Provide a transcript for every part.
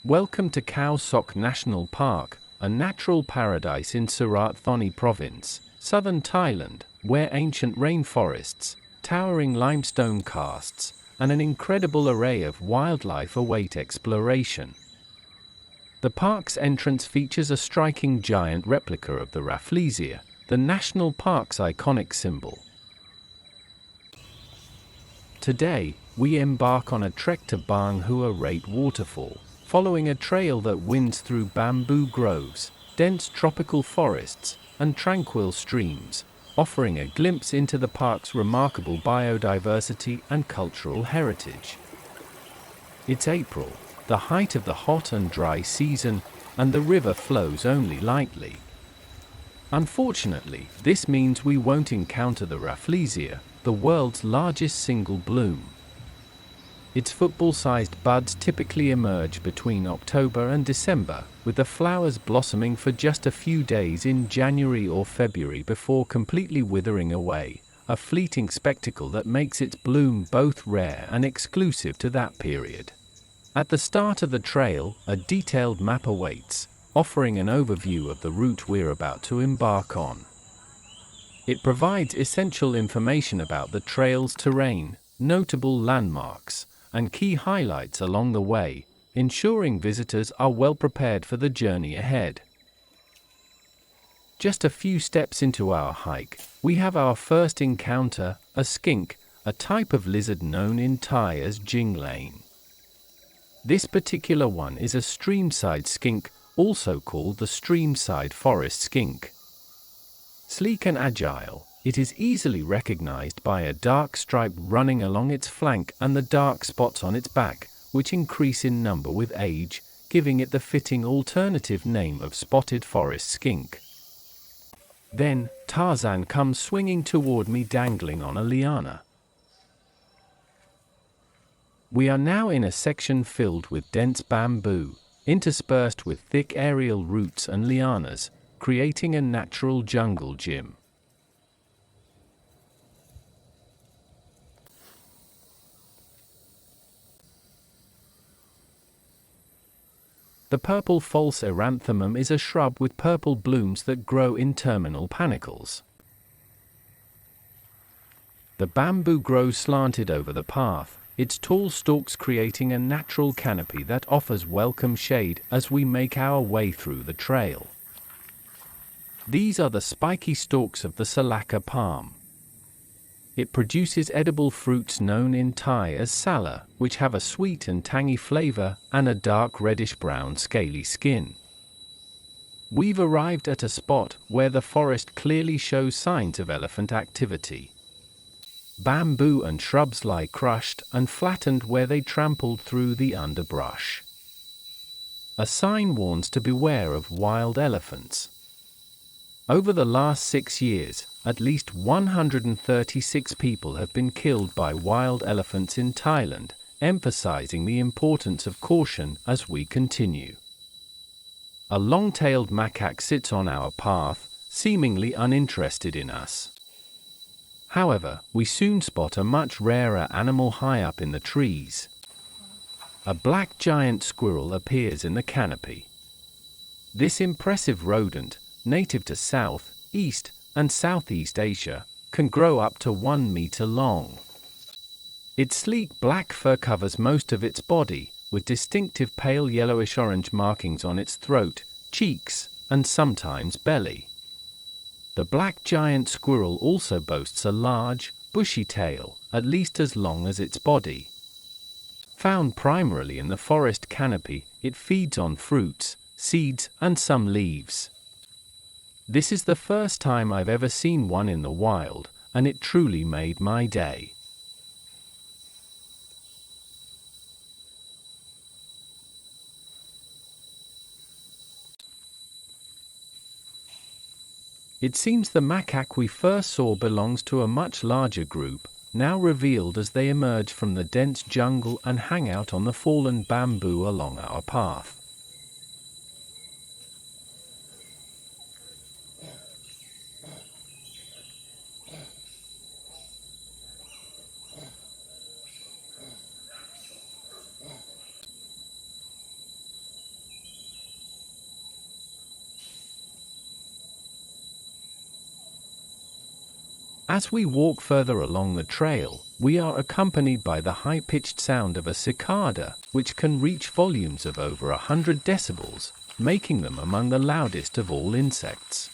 Welcome to Khao Sok National Park, a natural paradise in Surat, Thani province, southern Thailand, where ancient rainforests, towering limestone karsts, and an incredible array of wildlife await exploration. The park's entrance features a striking giant replica of the Rafflesia, the national park's iconic symbol. Today, we embark on a trek to Bang Hua Raet Waterfall, following a trail that winds through bamboo groves, dense tropical forests, and tranquil streams, offering a glimpse into the park's remarkable biodiversity and cultural heritage. It's April, the height of the hot and dry season, and the river flows only lightly. Unfortunately, this means we won't encounter the Rafflesia, the world's largest single bloom. Its football-sized buds typically emerge between October and December, with the flowers blossoming for just a few days in January or February before completely withering away, a fleeting spectacle that makes its bloom both rare and exclusive to that period. At the start of the trail, a detailed map awaits, offering an overview of the route we're about to embark on. It provides essential information about the trail's terrain, notable landmarks, and key highlights along the way, ensuring visitors are well prepared for the journey ahead. Just a few steps into our hike, we have our first encounter, a skink, a type of lizard known in Thai as jinglane. This particular one is a streamside skink, also called the streamside forest skink. Sleek and agile, it is easily recognized by a dark stripe running along its flank and the dark spots on its back, which increase in number with age, giving it the fitting alternative name of spotted forest skink. Then, Tarzan comes swinging toward me dangling on a liana. We are now in a section filled with dense bamboo, interspersed with thick aerial roots and lianas, creating a natural jungle gym. The purple false eranthemum is a shrub with purple blooms that grow in terminal panicles. The bamboo grows slanted over the path, its tall stalks creating a natural canopy that offers welcome shade as we make our way through the trail. These are the spiky stalks of the salaka palm. It produces edible fruits known in Thai as sala, which have a sweet and tangy flavor and a dark reddish-brown scaly skin. We've arrived at a spot where the forest clearly shows signs of elephant activity. Bamboo and shrubs lie crushed and flattened where they trampled through the underbrush. A sign warns to beware of wild elephants. Over the last 6 years, at least 136 people have been killed by wild elephants in Thailand, emphasizing the importance of caution as we continue. A long-tailed macaque sits on our path, seemingly uninterested in us. However, we soon spot a much rarer animal high up in the trees. A black giant squirrel appears in the canopy. This impressive rodent, native to South, East, and Southeast Asia, can grow up to 1 meter long. Its sleek black fur covers most of its body, with distinctive pale yellowish-orange markings on its throat, cheeks, and sometimes belly. The black giant squirrel also boasts a large, bushy tail, at least as long as its body. Found primarily in the forest canopy, it feeds on fruits, seeds, and some leaves. This is the first time I've ever seen one in the wild, and it truly made my day. It seems the macaque we first saw belongs to a much larger group, now revealed as they emerge from the dense jungle and hang out on the fallen bamboo along our path. As we walk further along the trail, we are accompanied by the high-pitched sound of a cicada, which can reach volumes of over 100 decibels, making them among the loudest of all insects.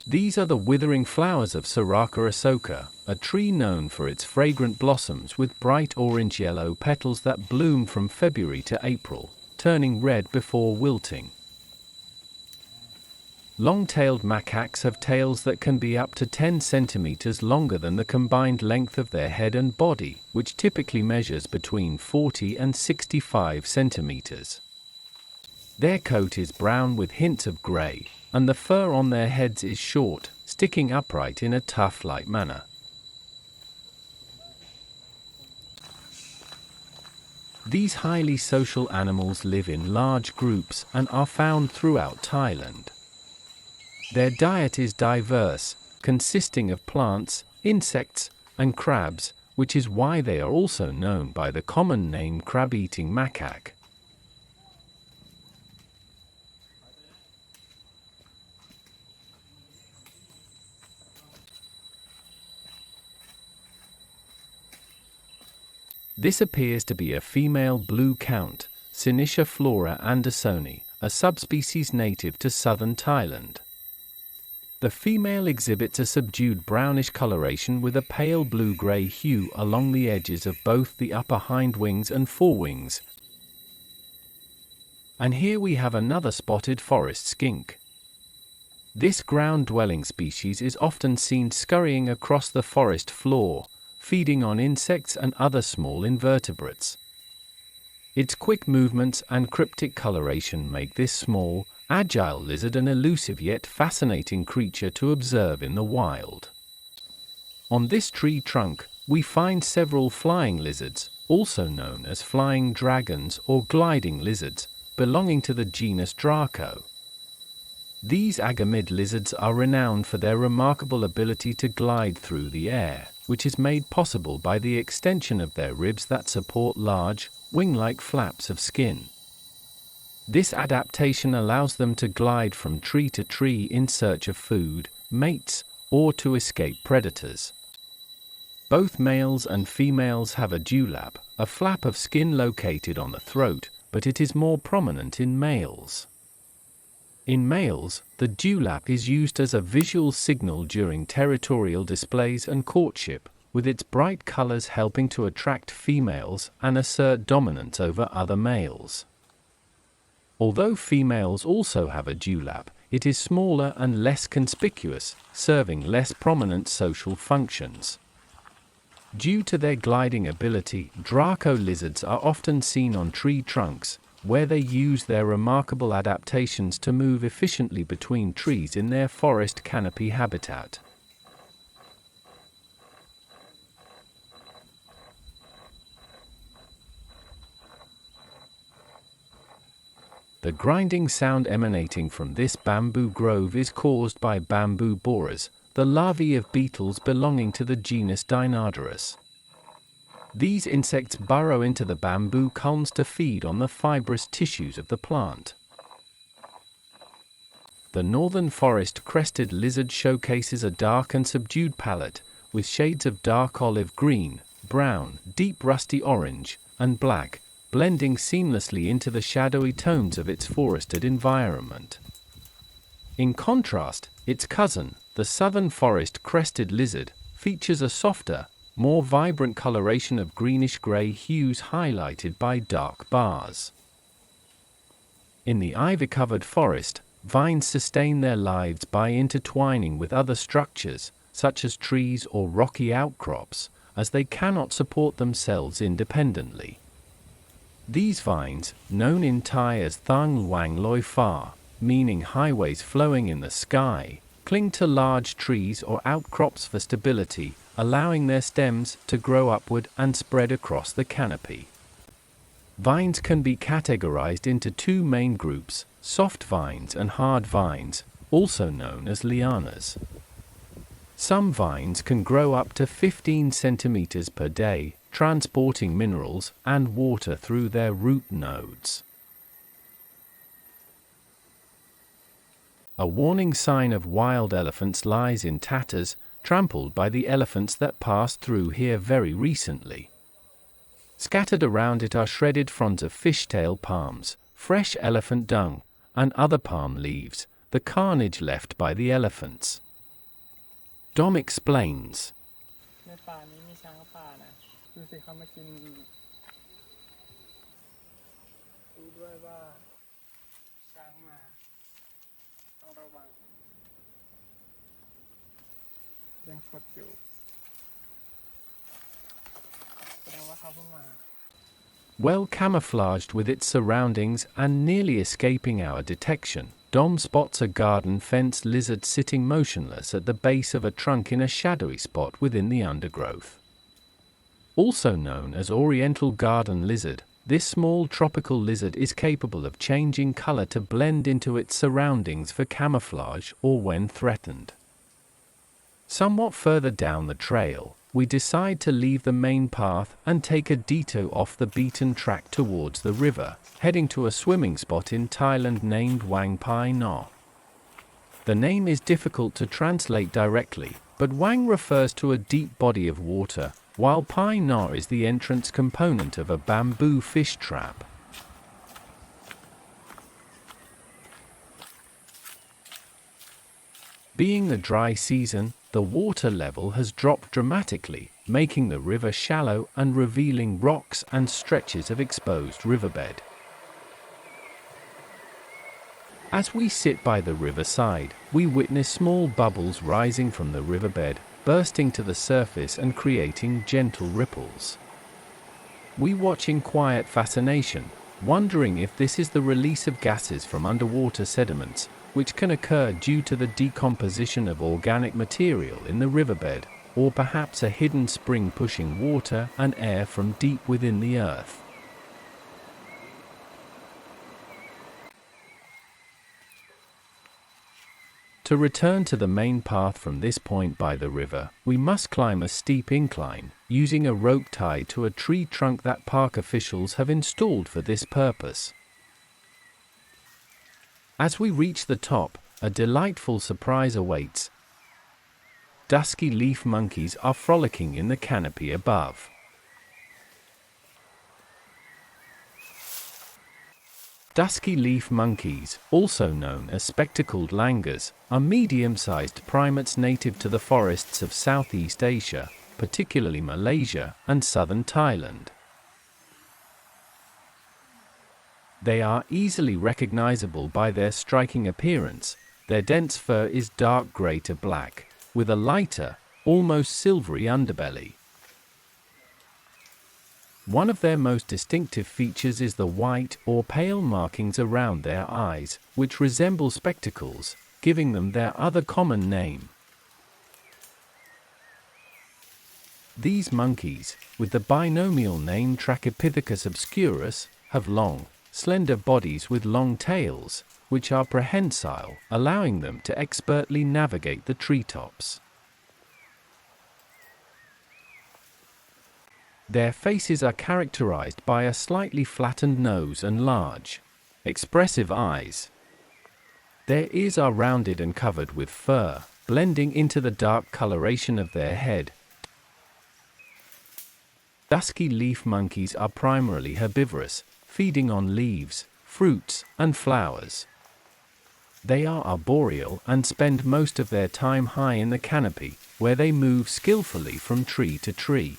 These are the withering flowers of Siraka asoka, a tree known for its fragrant blossoms with bright orange-yellow petals that bloom from February to April, turning red before wilting. Long-tailed macaques have tails that can be up to 10 centimeters longer than the combined length of their head and body, which typically measures between 40 and 65 centimeters. Their coat is brown with hints of gray, and the fur on their heads is short, sticking upright in a tuft-like manner. These highly social animals live in large groups and are found throughout Thailand. Their diet is diverse, consisting of plants, insects, and crabs, which is why they are also known by the common name crab-eating macaque. This appears to be a female blue count, Synitia flora andersoni, a subspecies native to southern Thailand. The female exhibits a subdued brownish coloration with a pale blue-gray hue along the edges of both the upper hind wings and forewings. And here we have another spotted forest skink. This ground-dwelling species is often seen scurrying across the forest floor, feeding on insects and other small invertebrates. Its quick movements and cryptic coloration make this small, agile lizard an elusive yet fascinating creature to observe in the wild. On this tree trunk, we find several flying lizards, also known as flying dragons or gliding lizards, belonging to the genus Draco. These agamid lizards are renowned for their remarkable ability to glide through the air, which is made possible by the extension of their ribs that support large, wing-like flaps of skin. This adaptation allows them to glide from tree to tree in search of food, mates, or to escape predators. Both males and females have a dewlap, a flap of skin located on the throat, but it is more prominent in males. In males, the dewlap is used as a visual signal during territorial displays and courtship, with its bright colors helping to attract females and assert dominance over other males. Although females also have a dewlap, it is smaller and less conspicuous, serving less prominent social functions. Due to their gliding ability, Draco lizards are often seen on tree trunks, where they use their remarkable adaptations to move efficiently between trees in their forest canopy habitat. The grinding sound emanating from this bamboo grove is caused by bamboo borers, the larvae of beetles belonging to the genus Dinodarus. These insects burrow into the bamboo culms to feed on the fibrous tissues of the plant. The northern forest crested lizard showcases a dark and subdued palette, with shades of dark olive green, brown, deep rusty orange, and black, blending seamlessly into the shadowy tones of its forested environment. In contrast, its cousin, the southern forest crested lizard, features a softer, more vibrant coloration of greenish-gray hues highlighted by dark bars. In the ivy-covered forest, vines sustain their lives by intertwining with other structures, such as trees or rocky outcrops, as they cannot support themselves independently. These vines, known in Thai as Thang Wang Loi Fa, meaning highways flowing in the sky, cling to large trees or outcrops for stability, allowing their stems to grow upward and spread across the canopy. Vines can be categorized into two main groups, soft vines and hard vines, also known as lianas. Some vines can grow up to 15 centimeters per day, transporting minerals and water through their root nodes. A warning sign of wild elephants lies in tatters, trampled by the elephants that passed through here very recently. Scattered around it are shredded fronds of fishtail palms, fresh elephant dung, and other palm leaves, the carnage left by the elephants. Dom explains. ในป่านี้มีช้างป่านะดูสิเขามากินดูด้วยว่าช้างมาต้องระวังยังสดอยู่แสดงว่าเขาเพิ่งมา Well camouflaged with its surroundings and nearly escaping our detection, Dom spots a garden fence lizard sitting motionless at the base of a trunk in a shadowy spot within the undergrowth. Also known as Oriental garden lizard, this small tropical lizard is capable of changing color to blend into its surroundings for camouflage or when threatened. Somewhat further down the trail, we decide to leave the main path and take a detour off the beaten track towards the river, heading to a swimming spot in Thailand named Wang Pai Na. The name is difficult to translate directly, but Wang refers to a deep body of water, while Pai Na is the entrance component of a bamboo fish trap. Being the dry season, the water level has dropped dramatically, making the river shallow and revealing rocks and stretches of exposed riverbed. As we sit by the riverside, we witness small bubbles rising from the riverbed, bursting to the surface and creating gentle ripples. We watch in quiet fascination, wondering if this is the release of gases from underwater sediments, which can occur due to the decomposition of organic material in the riverbed, or perhaps a hidden spring pushing water and air from deep within the earth. To return to the main path from this point by the river, we must climb a steep incline, using a rope tied to a tree trunk that park officials have installed for this purpose. As we reach the top, a delightful surprise awaits. Dusky leaf monkeys are frolicking in the canopy above. Dusky leaf monkeys, also known as spectacled langurs, are medium-sized primates native to the forests of Southeast Asia, particularly Malaysia and southern Thailand. They are easily recognizable by their striking appearance. Their dense fur is dark gray to black, with a lighter, almost silvery underbelly. One of their most distinctive features is the white or pale markings around their eyes, which resemble spectacles, giving them their other common name. These monkeys, with the binomial name Trachypithecus obscurus, have long, slender bodies with long tails, which are prehensile, allowing them to expertly navigate the treetops. Their faces are characterized by a slightly flattened nose and large, expressive eyes. Their ears are rounded and covered with fur, blending into the dark coloration of their head. Dusky leaf monkeys are primarily herbivorous, feeding on leaves, fruits, and flowers. They are arboreal and spend most of their time high in the canopy, where they move skillfully from tree to tree.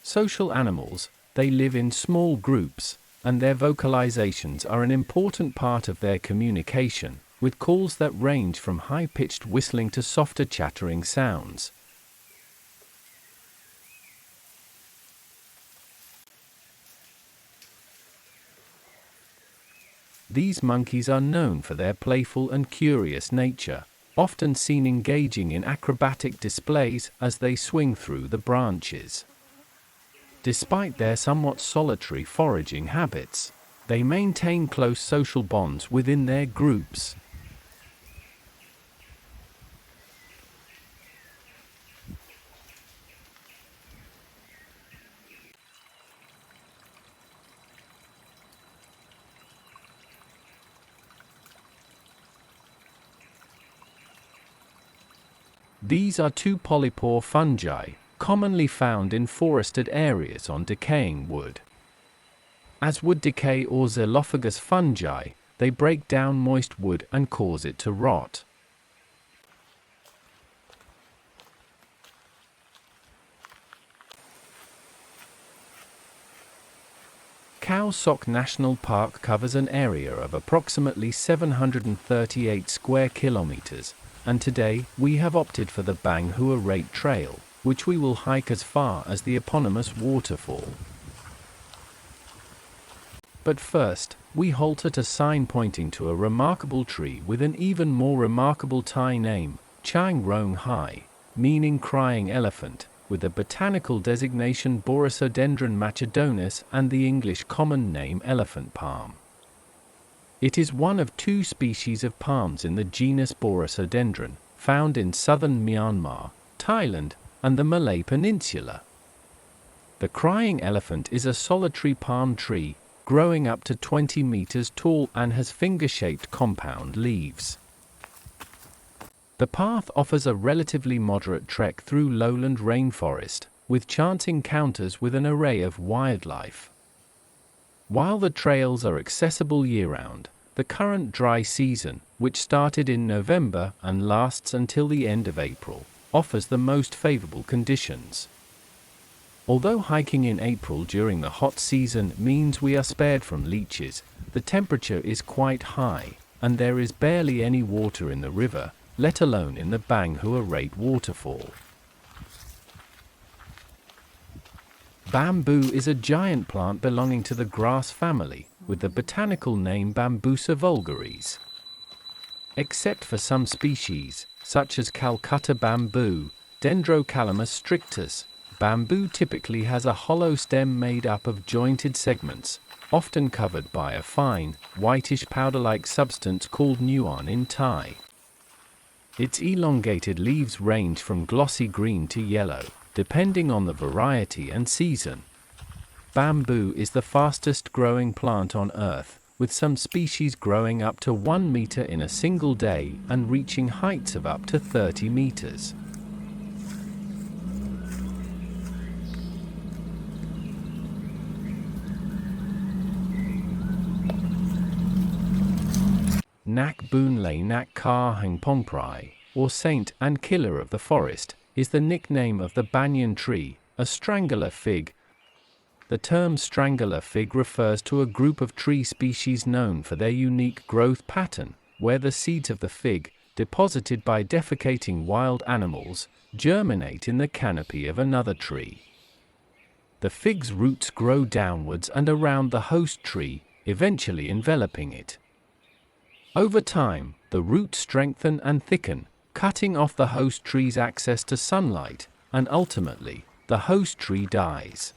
Social animals, they live in small groups, and their vocalizations are an important part of their communication, with calls that range from high-pitched whistling to softer chattering sounds. These monkeys are known for their playful and curious nature, often seen engaging in acrobatic displays as they swing through the branches. Despite their somewhat solitary foraging habits, they maintain close social bonds within their groups. These are two polypore fungi, commonly found in forested areas on decaying wood. As wood decay or xylophagus fungi, they break down moist wood and cause it to rot. Khao Sok National Park covers an area of approximately 738 square kilometers, and today we have opted for the Bang Hua Raet Trail, which we will hike as far as the eponymous waterfall. But first, we halt at a sign pointing to a remarkable tree with an even more remarkable Thai name, Chang Rong Hai, meaning crying elephant, with the botanical designation Borisodendron macedonis and the English common name elephant palm. It is one of two species of palms in the genus Borisodendron, found in southern Myanmar, Thailand, and the Malay Peninsula. The crying elephant is a solitary palm tree, growing up to 20 meters tall and has finger-shaped compound leaves. The path offers a relatively moderate trek through lowland rainforest, with chance encounters with an array of wildlife. While the trails are accessible year-round, the current dry season, which started in November and lasts until the end of April, offers the most favorable conditions. Although hiking in April during the hot season means we are spared from leeches, the temperature is quite high, and there is barely any water in the river, let alone in the Bang Hua Raet Waterfall. Bamboo is a giant plant belonging to the grass family, with the botanical name Bambusa vulgaris. Except for some species, such as Calcutta bamboo, Dendrocalamus strictus, bamboo typically has a hollow stem made up of jointed segments, often covered by a fine, whitish powder-like substance called nuan in Thai. Its elongated leaves range from glossy green to yellow, depending on the variety and season. Bamboo is the fastest growing plant on Earth, with some species growing up to 1 meter in a single day and reaching heights of up to 30 meters. Nak Boon Lay Nak Ka Hang Pong Prai, or Saint and Killer of the Forest, is the nickname of the banyan tree, a strangler fig. The term strangler fig refers to a group of tree species known for their unique growth pattern, where the seeds of the fig, deposited by defecating wild animals, germinate in the canopy of another tree. The fig's roots grow downwards and around the host tree, eventually enveloping it. Over time, the roots strengthen and thicken, cutting off the host tree's access to sunlight, and ultimately, the host tree dies.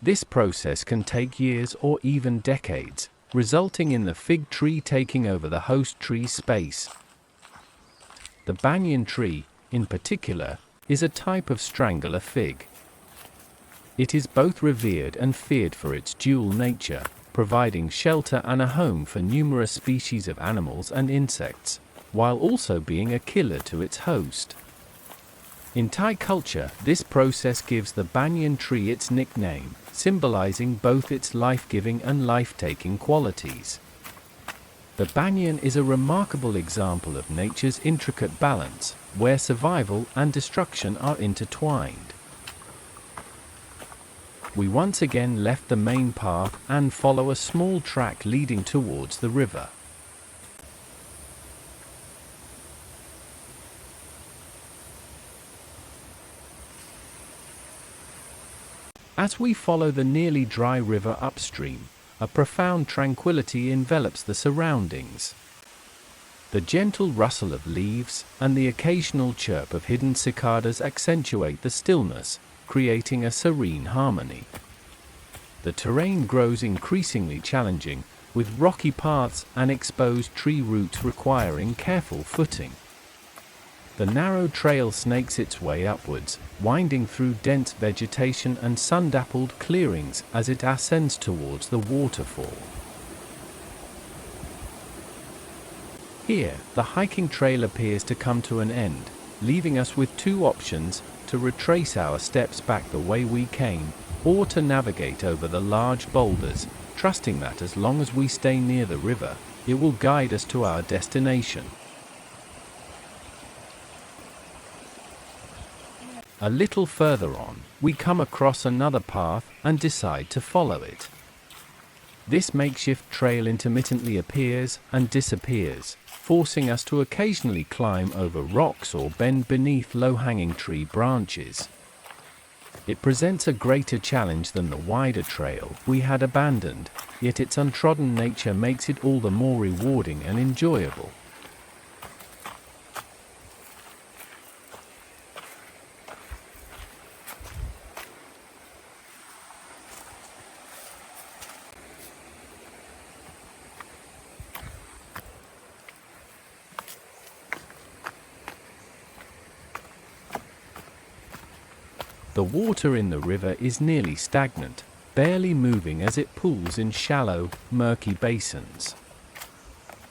This process can take years or even decades, resulting in the fig tree taking over the host tree's space. The banyan tree, in particular, is a type of strangler fig. It is both revered and feared for its dual nature, providing shelter and a home for numerous species of animals and insects, while also being a killer to its host. In Thai culture, this process gives the banyan tree its nickname, symbolizing both its life-giving and life-taking qualities. The banyan is a remarkable example of nature's intricate balance, where survival and destruction are intertwined. We once again left the main path and follow a small track leading towards the river. As we follow the nearly dry river upstream, a profound tranquility envelops the surroundings. The gentle rustle of leaves and the occasional chirp of hidden cicadas accentuate the stillness, creating a serene harmony. The terrain grows increasingly challenging, with rocky paths and exposed tree roots requiring careful footing. The narrow trail snakes its way upwards, winding through dense vegetation and sun-dappled clearings as it ascends towards the waterfall. Here, the hiking trail appears to come to an end, leaving us with two options: to retrace our steps back the way we came, or to navigate over the large boulders, trusting that as long as we stay near the river, it will guide us to our destination. A little further on, we come across another path and decide to follow it. This makeshift trail intermittently appears and disappears, forcing us to occasionally climb over rocks or bend beneath low-hanging tree branches. It presents a greater challenge than the wider trail we had abandoned, yet its untrodden nature makes it all the more rewarding and enjoyable. The water in the river is nearly stagnant, barely moving as it pools in shallow, murky basins.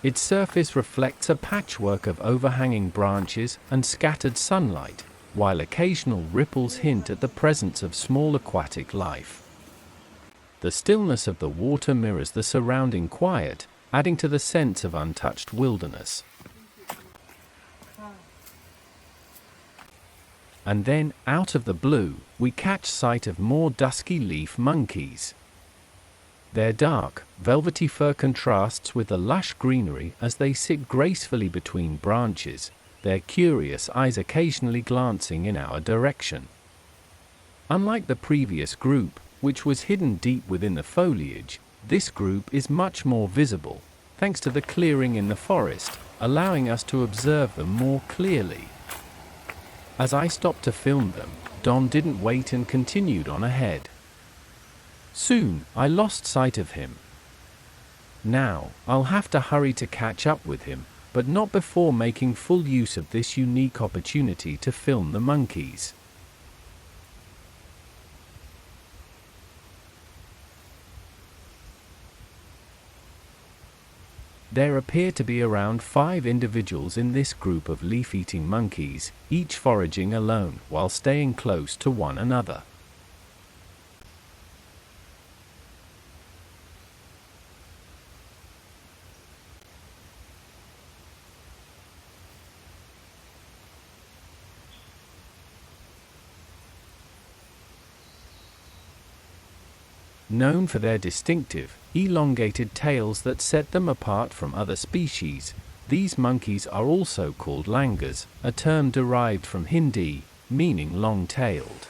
Its surface reflects a patchwork of overhanging branches and scattered sunlight, while occasional ripples hint at the presence of small aquatic life. The stillness of the water mirrors the surrounding quiet, adding to the sense of untouched wilderness. And then, out of the blue, we catch sight of more dusky leaf monkeys. Their dark, velvety fur contrasts with the lush greenery as they sit gracefully between branches, their curious eyes occasionally glancing in our direction. Unlike the previous group, which was hidden deep within the foliage, this group is much more visible, thanks to the clearing in the forest, allowing us to observe them more clearly. As I stopped to film them, Don didn't wait and continued on ahead. Soon, I lost sight of him. Now, I'll have to hurry to catch up with him, but not before making full use of this unique opportunity to film the monkeys. There appear to be around 5 individuals in this group of leaf-eating monkeys, each foraging alone while staying close to one another. Known for their distinctive, elongated tails that set them apart from other species, these monkeys are also called langurs, a term derived from Hindi, meaning long-tailed.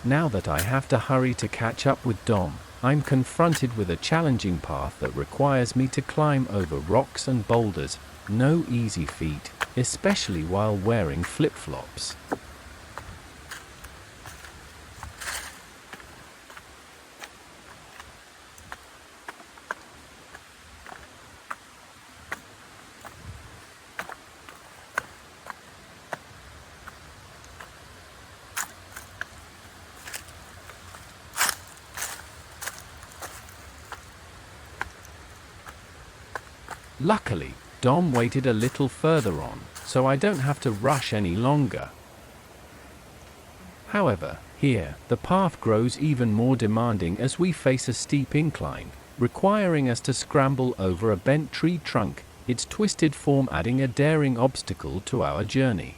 Now that I have to hurry to catch up with Dom, I'm confronted with a challenging path that requires me to climb over rocks and boulders, no easy feat, especially while wearing flip-flops. Luckily, Dom waited a little further on, so I don't have to rush any longer. However, here, the path grows even more demanding as we face a steep incline, requiring us to scramble over a bent tree trunk, its twisted form adding a daring obstacle to our journey.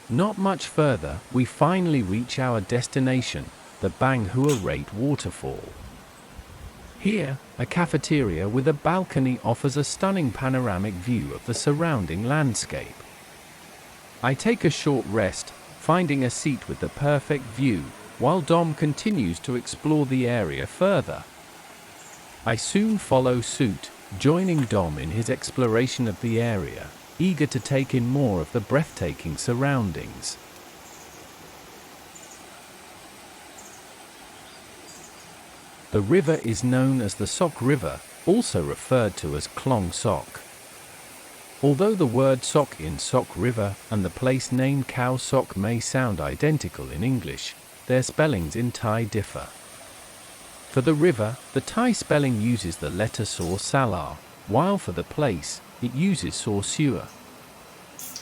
Not much further, we finally reach our destination, the Bang Hua Raet Waterfall. Here, a cafeteria with a balcony offers a stunning panoramic view of the surrounding landscape. I take a short rest, finding a seat with the perfect view, while Dom continues to explore the area further. I soon follow suit, joining Dom in his exploration of the area, eager to take in more of the breathtaking surroundings. The river is known as the Sok River, also referred to as Khao Sok. Although the word Sok in Sok River and the place name Khao Sok may sound identical in English, their spellings in Thai differ. For the river, the Thai spelling uses the letter Saw Salar, while for the place, it uses Saw Sewer.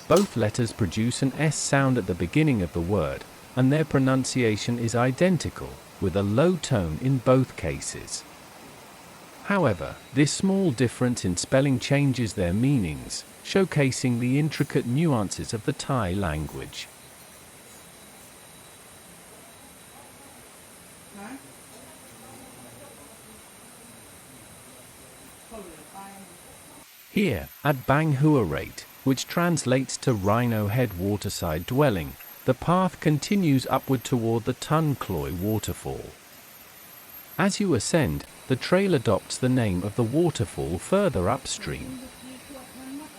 Both letters produce an S sound at the beginning of the word, and their pronunciation is identical, with a low tone in both cases. However, this small difference in spelling changes their meanings, showcasing the intricate nuances of the Thai language. Here, at Bang Hua Raet, which translates to Rhino Head waterside dwelling, the path continues upward toward the Ton Kloi Waterfall. As you ascend, the trail adopts the name of the waterfall further upstream.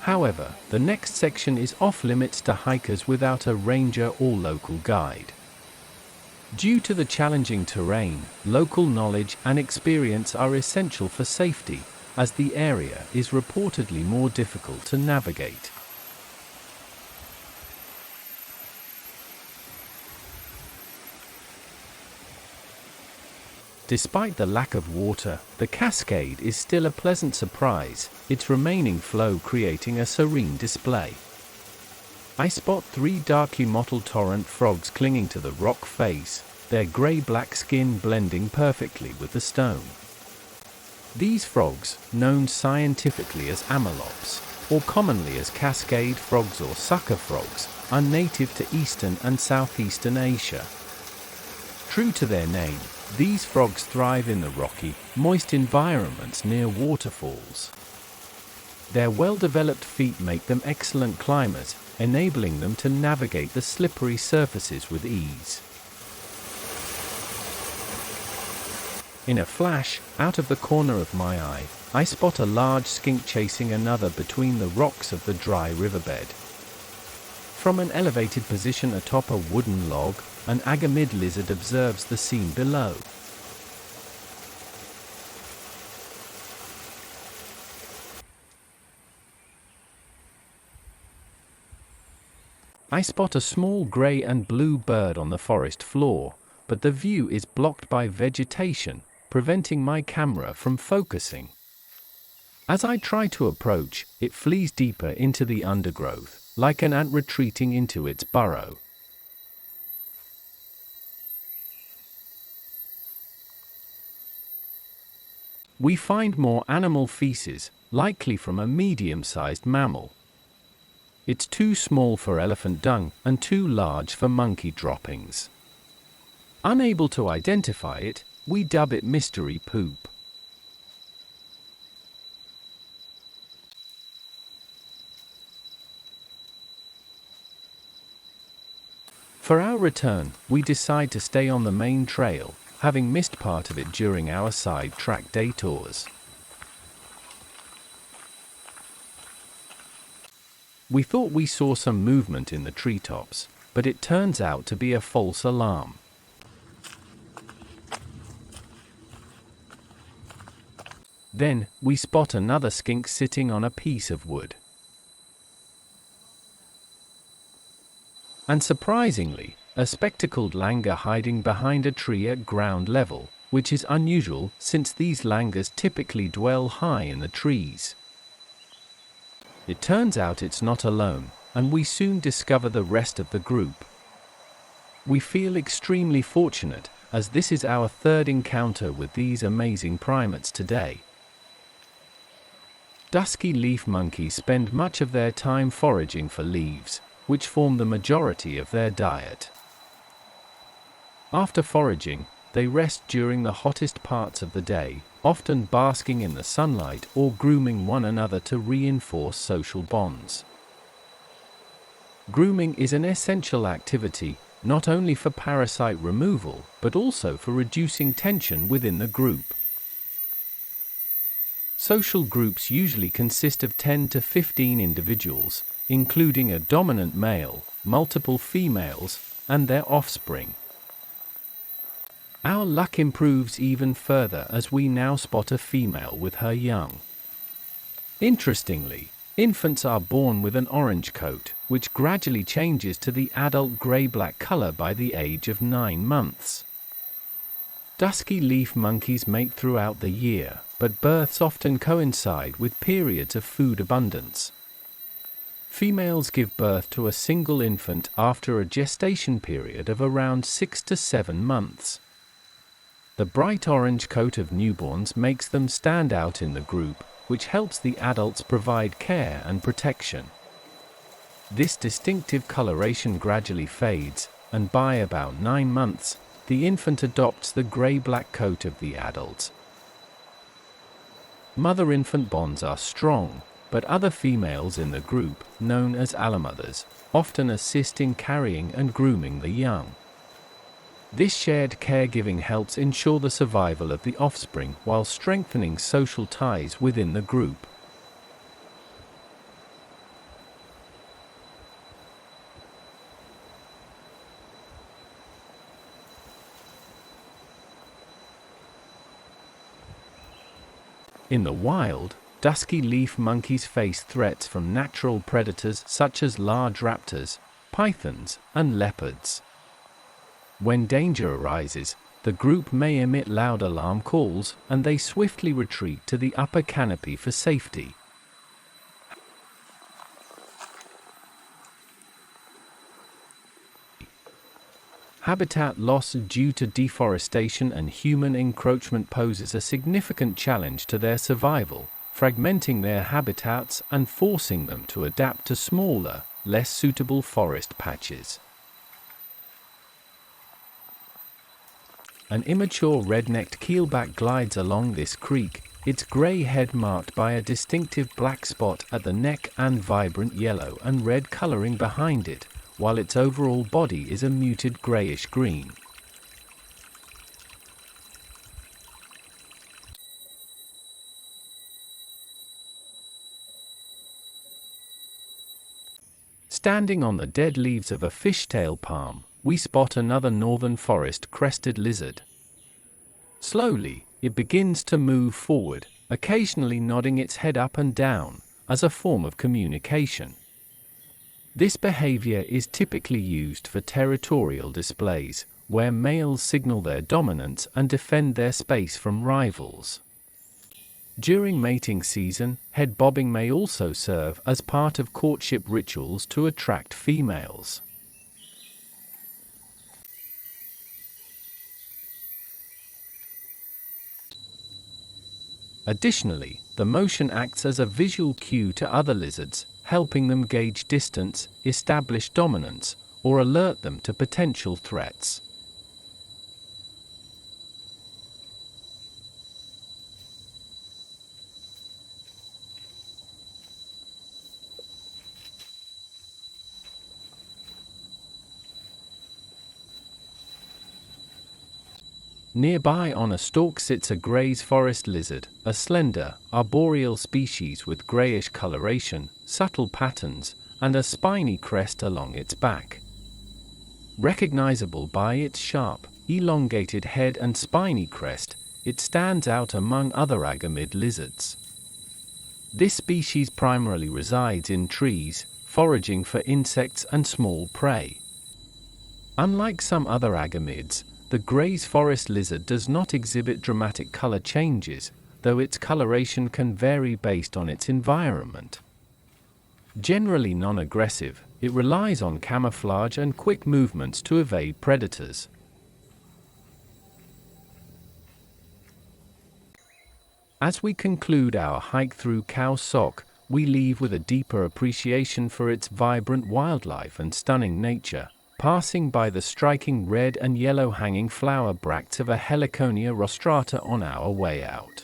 However, the next section is off-limits to hikers without a ranger or local guide. Due to the challenging terrain, local knowledge and experience are essential for safety, as the area is reportedly more difficult to navigate. Despite the lack of water, the cascade is still a pleasant surprise, its remaining flow creating a serene display. I spot 3 darkly mottled torrent frogs clinging to the rock face, their grey-black skin blending perfectly with the stone. These frogs, known scientifically as amelops, or commonly as cascade frogs or sucker frogs, are native to Eastern and Southeastern Asia. True to their name, these frogs thrive in the rocky, moist environments near waterfalls. Their well-developed feet make them excellent climbers, enabling them to navigate the slippery surfaces with ease. In a flash, out of the corner of my eye, I spot a large skink chasing another between the rocks of the dry riverbed. From an elevated position atop a wooden log, an agamid lizard observes the scene below. I spot a small grey and blue bird on the forest floor, but the view is blocked by vegetation, preventing my camera from focusing. As I try to approach, it flees deeper into the undergrowth, like an ant retreating into its burrow. We find more animal feces, likely from a medium-sized mammal. It's too small for elephant dung and too large for monkey droppings. Unable to identify it, we dub it mystery poop. For our return, we decide to stay on the main trail, having missed part of it during our side-track detours. We thought we saw some movement in the treetops, but it turns out to be a false alarm. Then, we spot another skink sitting on a piece of wood. And surprisingly, a spectacled langur hiding behind a tree at ground level, which is unusual since these langurs typically dwell high in the trees. It turns out it's not alone, and we soon discover the rest of the group. We feel extremely fortunate, as this is our third encounter with these amazing primates today. Dusky leaf monkeys spend much of their time foraging for leaves, which form the majority of their diet. After foraging, they rest during the hottest parts of the day, often basking in the sunlight or grooming one another to reinforce social bonds. Grooming is an essential activity, not only for parasite removal, but also for reducing tension within the group. Social groups usually consist of 10 to 15 individuals, including a dominant male, multiple females, and their offspring. Our luck improves even further as we now spot a female with her young. Interestingly, Infants are born with an orange coat, which gradually changes to the adult gray-black color by the age of 9 months. Dusky leaf monkeys mate throughout the year, but births often coincide with periods of food abundance. Females give birth to a single infant after a gestation period of around 6 to 7 months. The bright orange coat of newborns makes them stand out in the group, which helps the adults provide care and protection. This distinctive coloration gradually fades, and by about 9 months, the infant adopts the gray-black coat of the adults. Mother-infant bonds are strong, but other females in the group, known as allomothers, often assist in carrying and grooming the young. This shared caregiving helps ensure the survival of the offspring while strengthening social ties within the group. In the wild, dusky leaf monkeys face threats from natural predators such as large raptors, pythons, and leopards. When danger arises, the group may emit loud alarm calls, and they swiftly retreat to the upper canopy for safety. Habitat loss due to deforestation and human encroachment poses a significant challenge to their survival, fragmenting their habitats and forcing them to adapt to smaller, less suitable forest patches. An immature red-necked keelback glides along this creek, its gray head marked by a distinctive black spot at the neck and vibrant yellow and red coloring behind it, while its overall body is a muted grayish-green. Standing on the dead leaves of a fishtail palm, we spot another northern forest crested lizard. Slowly, it begins to move forward, occasionally nodding its head up and down, as a form of communication. This behavior is typically used for territorial displays, where males signal their dominance and defend their space from rivals. During mating season, head bobbing may also serve as part of courtship rituals to attract females. Additionally, the motion acts as a visual cue to other lizards, helping them gauge distance, establish dominance, or alert them to potential threats. Nearby on a stalk sits a Gray's forest lizard, a slender, arboreal species with grayish coloration, subtle patterns, and a spiny crest along its back. Recognizable by its sharp, elongated head and spiny crest, it stands out among other agamid lizards. This species primarily resides in trees, foraging for insects and small prey. Unlike some other agamids, the Gray's forest lizard does not exhibit dramatic color changes, though its coloration can vary based on its environment. Generally non-aggressive, it relies on camouflage and quick movements to evade predators. As we conclude our hike through Khao Sok, we leave with a deeper appreciation for its vibrant wildlife and stunning nature, passing by the striking red and yellow hanging flower bracts of a Heliconia rostrata on our way out.